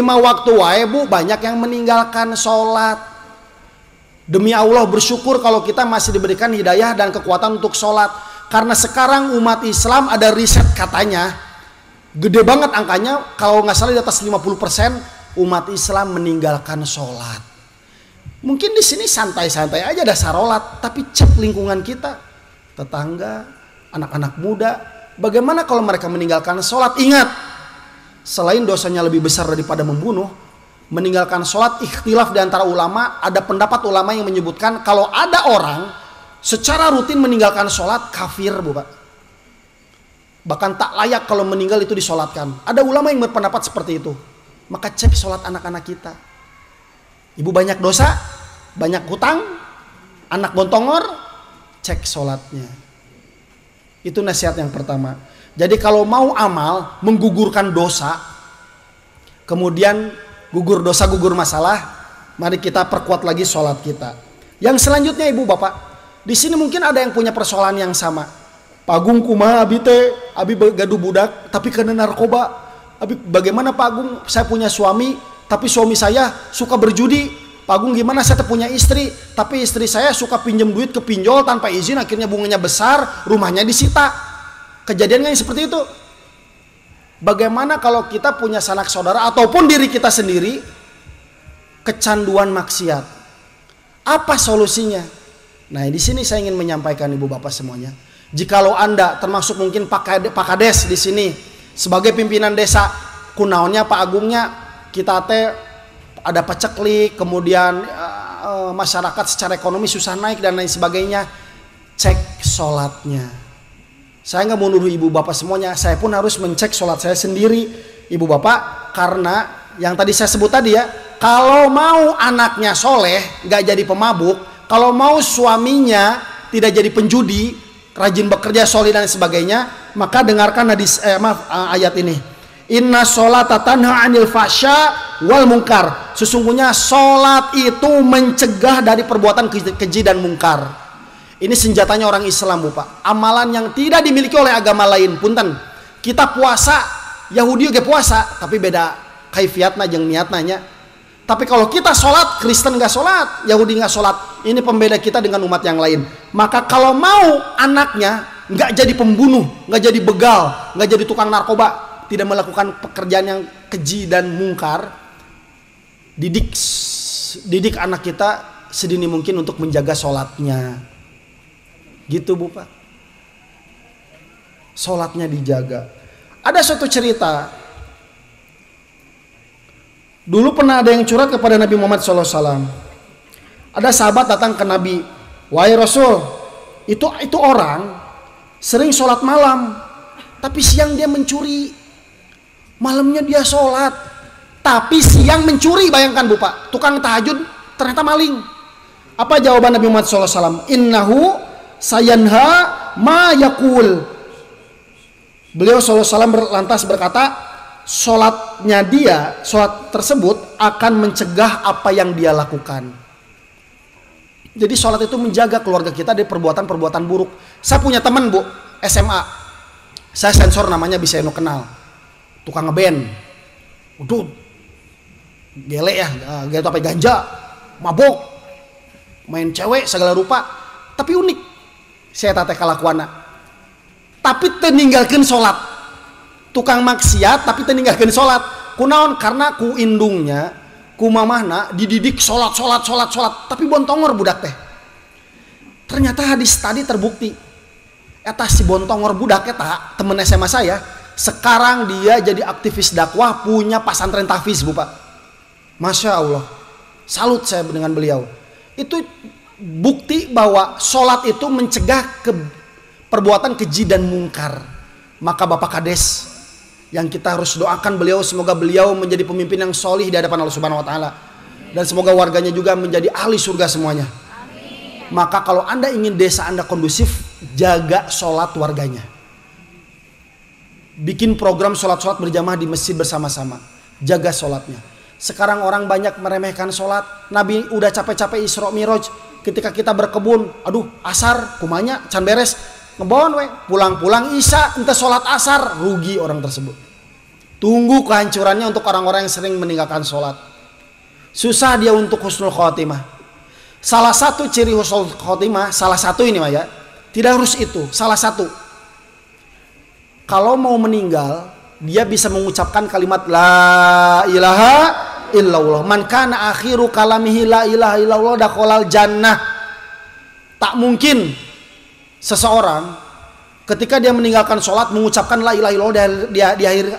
5 waktu wae bu, banyak yang meninggalkan sholat. Demi Allah bersyukur kalau kita masih diberikan hidayah dan kekuatan untuk sholat. Karena sekarang umat Islam ada riset katanya, gede banget angkanya, kalau nggak salah di atas 50% umat Islam meninggalkan sholat. Mungkin di sini santai-santai aja ada sarolat, tapi cek lingkungan kita, tetangga, anak-anak muda, bagaimana kalau mereka meninggalkan sholat? Ingat, selain dosanya lebih besar daripada membunuh, meninggalkan sholat ikhtilaf di antara ulama. Ada pendapat ulama yang menyebutkan kalau ada orang secara rutin meninggalkan sholat, kafir bu Pak. Bahkan tak layak kalau meninggal itu disolatkan. Ada ulama yang berpendapat seperti itu. Maka cek sholat anak-anak kita. Ibu banyak dosa, banyak hutang, anak bontongor, cek sholatnya. Itu nasihat yang pertama. Jadi kalau mau amal, menggugurkan dosa, kemudian gugur dosa, gugur masalah, mari kita perkuat lagi sholat kita. Yang selanjutnya ibu bapak, di sini mungkin ada yang punya persoalan yang sama. Pagung kumaha abi teh, abi gaduh budak tapi kena narkoba. Abi bagaimana Pak Agung? Saya punya suami tapi suami saya suka berjudi. Pak Agung gimana? Saya punya istri tapi istri saya suka pinjam duit ke pinjol tanpa izin, akhirnya bunganya besar, rumahnya disita. Kejadiannya yang seperti itu. Bagaimana kalau kita punya sanak saudara ataupun diri kita sendiri kecanduan maksiat? Apa solusinya? Nah, di sini saya ingin menyampaikan ibu bapak semuanya. Jikalau Anda termasuk mungkin Pak Kades di sini sebagai pimpinan desa, kunaonnya Pak Agungnya kita teh ada paceklik, kemudian masyarakat secara ekonomi susah naik dan lain sebagainya. Cek sholatnya. Saya nggak mau nuduh ibu bapak semuanya, saya pun harus mencek sholat saya sendiri ibu bapak, karena yang tadi saya sebut tadi ya, kalau mau anaknya soleh nggak jadi pemabuk, kalau mau suaminya tidak jadi penjudi, rajin bekerja, soleh dan sebagainya, maka dengarkan ayat ini. Inna sholata tanha anil fasya wal munkar. Sesungguhnya sholat itu mencegah dari perbuatan keji dan mungkar. Ini senjatanya orang Islam bu Pak. Amalan yang tidak dimiliki oleh agama lain. Punten, kita puasa, Yahudi juga puasa, tapi beda kaifiatna jeung niatnanya. Tapi kalau kita sholat, Kristen nggak sholat, Yahudi nggak sholat, ini pembeda kita dengan umat yang lain. Maka kalau mau anaknya nggak jadi pembunuh, nggak jadi begal, nggak jadi tukang narkoba, tidak melakukan pekerjaan yang keji dan mungkar, didik anak kita sedini mungkin untuk menjaga sholatnya. Gitu bu Pak. Sholatnya dijaga. Ada suatu cerita. Dulu pernah ada yang curhat kepada Nabi Muhammad SAW. Ada sahabat datang ke Nabi, wahai Rasul, itu orang sering sholat malam, tapi siang dia mencuri. Malamnya dia sholat, tapi siang mencuri. Bayangkan bu Pak, tukang tahajud ternyata maling. Apa jawaban Nabi Muhammad SAW? Innahu sayanha ma yakul. Beliau SAW lantas berkata, sholatnya dia, sholat tersebut akan mencegah apa yang dia lakukan. Jadi sholat itu menjaga keluarga kita dari perbuatan-perbuatan buruk. Saya punya teman bu, SMA, saya sensor namanya bisa eno kenal, tukang ngeband, udah gele ya, gitu apa ganja, mabok, main cewek segala rupa, tapi unik. Saya tata kalakuana, tapi teninggalkan sholat, tukang maksiat tapi teninggalkan sholat. Kunaon? Karena ku indungnya, ku mamahna dididik sholat, tapi bontongor budak teh. Ternyata hadis tadi terbukti. Eta si bontongor budak eta temen SMA saya, sekarang dia jadi aktivis dakwah, punya pesantren tahfiz bu Pak. Masya Allah, salut saya dengan beliau. Itu bukti bahwa sholat itu mencegah perbuatan keji dan mungkar. Maka Bapak Kades yang kita harus doakan beliau, semoga beliau menjadi pemimpin yang solih di hadapan Allah Subhanahu Wa Taala, dan semoga warganya juga menjadi ahli surga semuanya. Amin. Maka kalau Anda ingin desa Anda kondusif, jaga sholat warganya. Bikin program sholat berjamaah di masjid bersama-sama, jaga sholatnya. Sekarang orang banyak meremehkan sholat. Nabi udah capek-capek Isra Miraj, ketika kita berkebun, aduh asar kumanya can beres, ngebon we, pulang-pulang isya ente sholat asar, rugi orang tersebut. Tunggu kehancurannya untuk orang-orang yang sering meninggalkan sholat. Susah dia untuk husnul khotimah. Salah satu ciri husnul khotimah, salah satu ini mah ya, tidak harus itu, salah satu. Kalau mau meninggal, dia bisa mengucapkan kalimat la ilaha illallah. Man kana akhiru kalamihi la ilaha illallah dakhalal jannah. Tak mungkin seseorang ketika dia meninggalkan sholat mengucapkan la ilaha illallah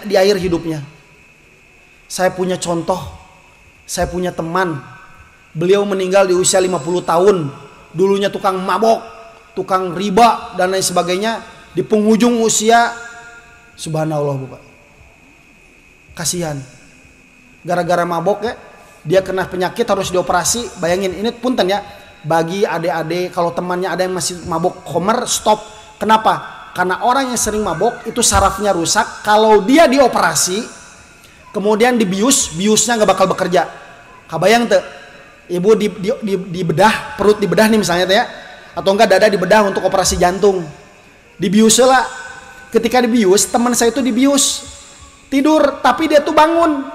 di akhir hidupnya. Saya punya contoh, saya punya teman, beliau meninggal di usia 50 tahun. Dulunya tukang mabok, tukang riba dan lain sebagainya. Di penghujung usia, subhanallah Bapak, kasihan. Gara-gara mabok ya, dia kena penyakit harus dioperasi. Bayangin, ini punten ya, bagi adik-adik kalau temannya ada yang masih mabok khomer, stop. Kenapa? Karena orang yang sering mabok itu sarafnya rusak. Kalau dia dioperasi kemudian dibius, biusnya nggak bakal bekerja. Kabayang tuh, ibu di bedah, perut dibedah nih misalnya tuh ya, atau enggak dada dibedah untuk operasi jantung, dibius lah. Ketika dibius, teman saya itu dibius tidur tapi dia tuh bangun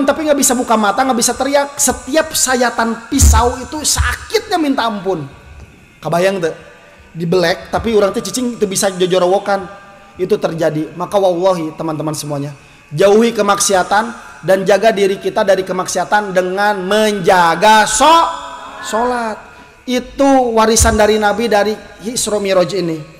tapi nggak bisa buka mata, nggak bisa teriak. Setiap sayatan pisau itu sakitnya minta ampun. Kabayang tuh, dibelek tapi orang teh cicing itu bisa jojorowokan. Itu terjadi. Maka wallahi teman-teman semuanya, jauhi kemaksiatan dan jaga diri kita dari kemaksiatan dengan menjaga sholat. Itu warisan dari Nabi dari Isra Mi'raj ini.